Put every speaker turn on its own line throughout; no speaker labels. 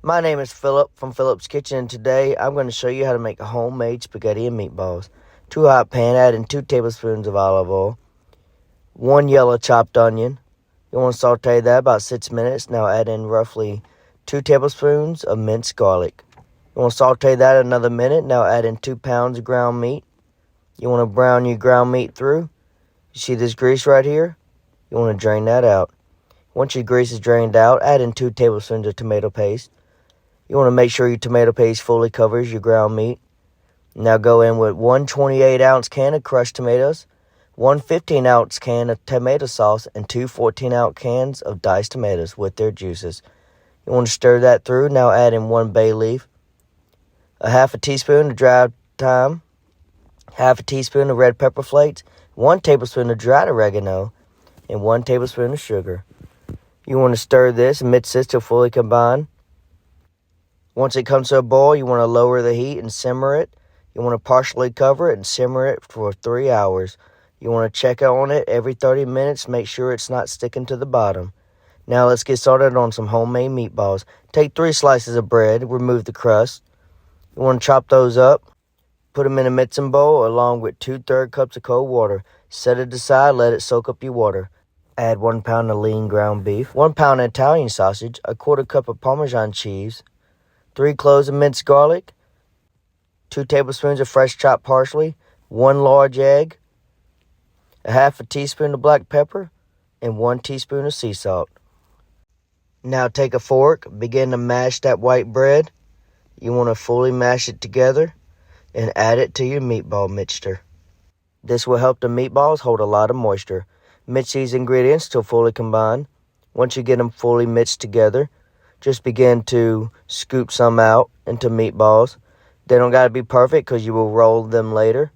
My name is Philip from Philip's Kitchen, and today I'm going to show you how to make homemade spaghetti and meatballs. To a hot pan, add in 2 tablespoons of olive oil, 1 yellow chopped onion. You want to saute that about 6 minutes. Now add in roughly 2 tablespoons of minced garlic. You want to saute that another minute. Now add in 2 pounds of ground meat. You want to brown your ground meat through. You see this grease right here? You want to drain that out. Once your grease is drained out, add in 2 tablespoons of tomato paste. You want to make sure your tomato paste fully covers your ground meat. Now go in with 1 28-ounce can of crushed tomatoes, 1 15-ounce can of tomato sauce, and 2 14-ounce cans of diced tomatoes with their juices. You want to stir that through. Now add in 1 bay leaf, a half a teaspoon of dried thyme, half a teaspoon of red pepper flakes, 1 tablespoon of dried oregano, and 1 tablespoon of sugar. You want to stir this and mix this till fully combined. Once it comes to a boil, you want to lower the heat and simmer it. You want to partially cover it and simmer it for 3 hours. You want to check on it every 30 minutes, make sure it's not sticking to the bottom. Now let's get started on some homemade meatballs. Take 3 slices of bread, remove the crust. You want to chop those up, put them in a mixing bowl along with 2/3 cups of cold water. Set it aside, let it soak up your water. Add 1 pound of lean ground beef, 1 pound of Italian sausage, a 1/4 cup of parmesan cheese, 3 cloves of minced garlic, 2 tablespoons of fresh chopped parsley, 1 large egg, a half a teaspoon of black pepper, and 1 teaspoon of sea salt. Now take a fork, begin to mash that white bread. You want to fully mash it together and add it to your meatball mixture. This will help the meatballs hold a lot of moisture. Mix these ingredients till fully combined. Once you get them fully mixed together, just begin to scoop some out into meatballs. They don't got to be perfect because you will roll them later.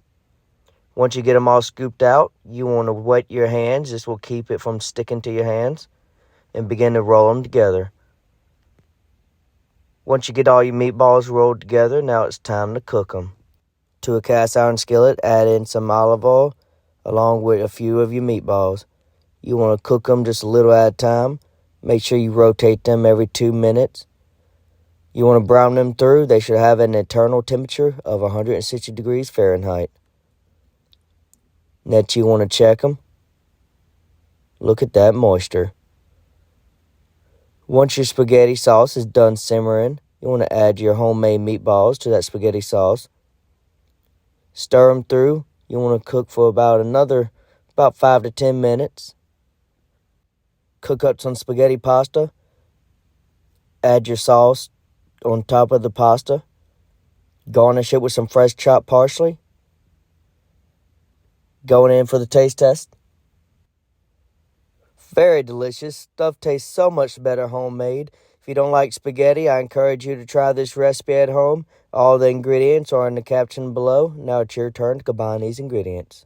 Once you get them all scooped out, you want to wet your hands. This will keep it from sticking to your hands. And begin to roll them together. Once you get all your meatballs rolled together, now it's time to cook them. To a cast iron skillet, add in some olive oil along with a few of your meatballs. You want to cook them just a little at a time. Make sure you rotate them every 2 minutes. You want to brown them through. They should have an internal temperature of 160 degrees Fahrenheit. Next, you want to check them. Look at that moisture. Once your spaghetti sauce is done simmering, you want to add your homemade meatballs to that spaghetti sauce. Stir them through. You want to cook for about 5 to 10 minutes. Cook up some spaghetti pasta. Add your sauce on top of the pasta. Garnish it with some fresh chopped parsley. Going in for the taste test. Very delicious. Stuff tastes so much better homemade. If you don't like spaghetti, I encourage you to try this recipe at home. All the ingredients are in the caption below. Now it's your turn to combine these ingredients.